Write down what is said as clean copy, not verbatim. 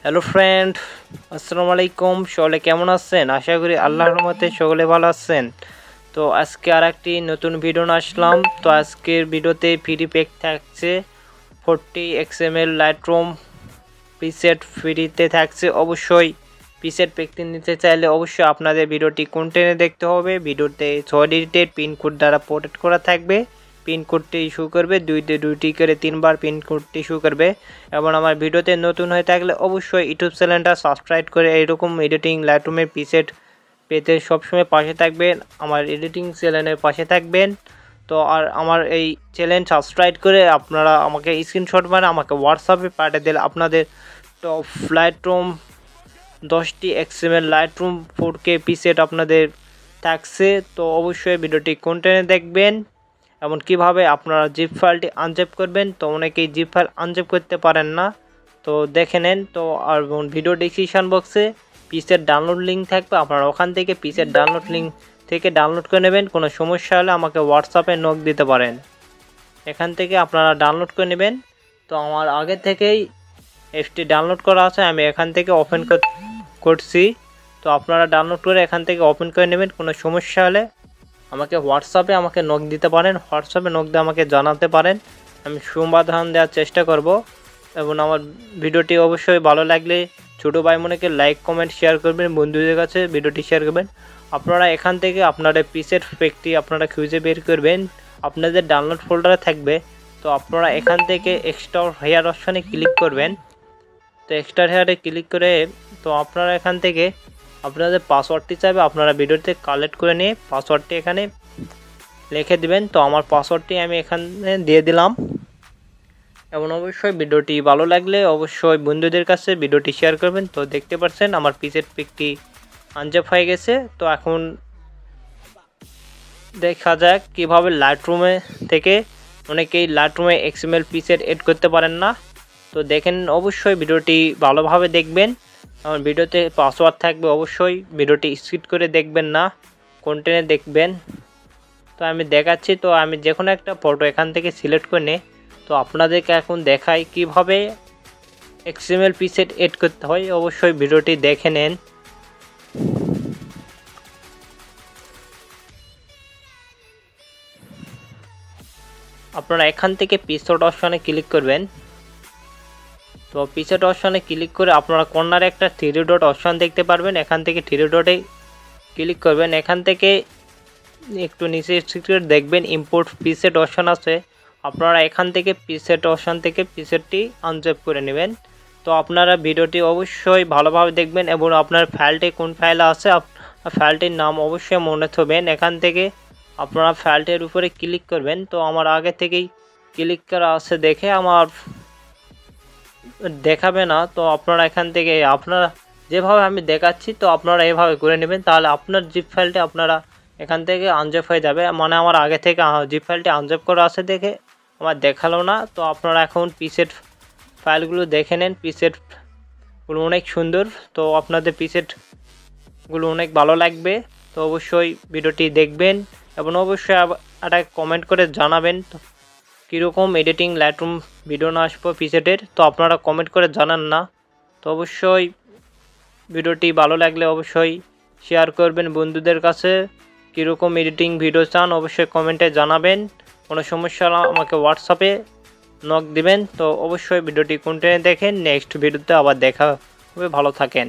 Hello friend, আসসালামু আলাইকুম। সকলে কেমন আছেন? আশা করি আল্লাহর রহমতে সকলে ভালো আছেন। তো আজকে আর একটি নতুন ভিডিও নিয়ে আসলাম। তো আজকের ভিডিওতে ফ্রি প্যাক থাকছে 40 XML লাইটরুম প্রিসেট ফ্রিতে থাকছে। অবশ্যই প্রিসেট প্যাকটি নিতে চাইলে অবশ্যই আপনাদের ভিডিওটি কন্টিনিউ দেখতে হবে। ভিডিওতে 6 ডিজিটের পিনকোড দ্বারা প্রোটেক্ট করা থাকবে। পিনকোডটি ইস্যু করবে দুইটি করে 3বার পিনকোডটি ইস্যু করবে। এবং আমার ভিডিওতে নতুন হয়ে থাকলে অবশ্যই ইউটিউব চ্যানেলটা সাবস্ক্রাইব করে এইরকম এডিটিং লাইটরুমের প্রিসেট পেতে সবসময় পাশে থাকবেন। আমার এডিটিং চ্যানেলের পাশে থাকবেন। তো আর আমার এই চ্যানেল সাবস্ক্রাইব করে আপনারা আমাকে স্ক্রিনশট মানে আমাকে হোয়াটসঅ্যাপে পাঠিয়ে দিলে আপনাদের টপ লাইটরুম 10টি XML লাইটরুম 4K প্রিসেট আপনাদের থাকছে। তো অবশ্যই ভিডিওটি কন্টিনিউ দেখবেন এবং কিভাবে আপনারা জিপ ফাইলটি আনজিপ করবেন। তো অনেকেই জিপ ফাইল আনজিপ করতে পারেন না, তো দেখে নেন। তো আর ভিডিও ডেসক্রিপশন বক্সে পিসের ডাউনলোড লিঙ্ক থাকবে, আপনারা ওখান থেকে পিসের ডাউনলোড লিঙ্ক থেকে ডাউনলোড করে নেবেন। কোনো সমস্যা হলে আমাকে হোয়াটসঅ্যাপে নক দিতে পারেন, এখান থেকে আপনারা ডাউনলোড করে নেবেন। তো আমার আগে থেকেই এফটি ডাউনলোড করা আছে, আমি এখান থেকে ওপেন করছি। তো আপনারা ডাউনলোড করে এখান থেকে ওপেন করে নেবেন। কোনো সমস্যা হলে আমাকে হোয়াটসঅ্যাপে নক দিতে পারেন, হোয়াটসঅ্যাপে নক দিয়ে আমাকে জানাতে পারেন, আমি সমাধান দেওয়ার চেষ্টা করব। এবং আমার ভিডিওটি অবশ্যই ভালো লাগলে ছোটো ভাই বোনকে লাইক কমেন্ট শেয়ার করবেন, বন্ধুদের কাছে ভিডিওটি শেয়ার করবেন। আপনারা এখান থেকে আপনাদের প্রিসেট প্যাকটি আপনারা খুঁজে বের করবেন, আপনাদের ডাউনলোড ফোল্ডারে থাকবে। তো আপনারা এখান থেকে এক্সট্রা হেয়ার অপশানে ক্লিক করবেন। তো এক্সট্রা হেয়ারে ক্লিক করে তো আপনারা এখান থেকে আপনাদের পাসওয়ার্ডটি চাইবে, আপনারা ভিডিওতে কালেক্ট করে নিয়ে পাসওয়ার্ডটি এখানে লিখে দিবেন। তো আমার পাসওয়ার্ডটি আমি এখানে দিয়ে দিলাম। এবং অবশ্যই ভিডিওটি ভালো লাগলে অবশ্যই বন্ধুদের কাছে ভিডিওটি শেয়ার করবেন। তো দেখতে পাচ্ছেন আমার প্রিসেট প্যাকটি আনজিপ হয়ে গেছে। তো এখন দেখা যাক কীভাবে লাইটরুমে থেকে অনেকেই লাইটরুমে XML প্রিসেট এড করতে পারেন না। তো দেখেন অবশ্যই ভিডিওটি ভালোভাবে দেখবেন। আমার ভিডিওতে পাসওয়ার্ড থাকবে, অবশ্যই ভিডিওটি স্কিপ করে দেখবেন না, কন্টিনিউ দেখবেন। তো আমি দেখাচ্ছি। তো আমি যে কোনো একটা ফটো এখান থেকে সিলেক্ট করে নিই। তো আপনাদেরকে এখন দেখাই কিভাবে XML প্রিসেট এড করতে হয়, অবশ্যই ভিডিওটি দেখে নেন। আপনারা এখান থেকে প্রিসেট অপশনে ক্লিক করবেন। তো প্রিসেট অপশনে ক্লিক করে আপনারা কর্নারে একটা 3 ডট অপশন দেখতে পারবেন, এখান থেকে 3 ডটে ক্লিক করবেন। এখান থেকে একটু নিচে দেখবেন ইম্পোর্ট প্রিসেট অপশন আছে, আপনারা এখান থেকে প্রিসেট অপশন থেকে প্রিসেটটি আনজিপ করে নেবেন। তো আপনারা ভিডিওটি অবশ্যই ভালোভাবে দেখবেন এবং আপনার ফাইলটি কোন ফাইলে আছে ফাইলটির নাম অবশ্যই মনে থাকবেন। এখান থেকে আপনারা ফাইলটির উপরে ক্লিক করবেন। তো আমার আগে থেকেই ক্লিক করা আছে দেখে আমার দেখাবে না। তো আপনারা এখান থেকে আপনারা যেভাবে আমি দেখাচ্ছি তো আপনারা এভাবে করে নেবেন, তাহলে আপনার জিপ ফাইলটি আপনারা এখান থেকে আনজিপ হয়ে যাবে। মানে আমার আগে থেকে জিপ ফাইলটি আনজিপ করা আছে দেখে আমার দেখালো না। তো আপনারা এখন প্রিসেট ফাইলগুলো দেখে নেন, প্রিসেটগুলো অনেক সুন্দর। তো আপনাদের প্রিসেটগুলো অনেক ভালো লাগবে। তো অবশ্যই ভিডিওটি দেখবেন এবং অবশ্যই একটা কমেন্ট করে জানাবেন তো কীরকম এডিটিং লাইটরুম ভিডিও না আসবো প্রিসেটের। তো আপনারা কমেন্ট করে জানান না। তো অবশ্যই ভিডিওটি ভালো লাগলে অবশ্যই শেয়ার করবেন বন্ধুদের কাছে। কীরকম এডিটিং ভিডিও চান অবশ্যই কমেন্টে জানাবেন। কোনো সমস্যা হলে আমাকে হোয়াটসঅ্যাপে নক দিবেন। তো অবশ্যই ভিডিওটি কন্টিনিউ দেখেন, নেক্সট ভিডিওতে আবার দেখা হবে। ভালো থাকেন।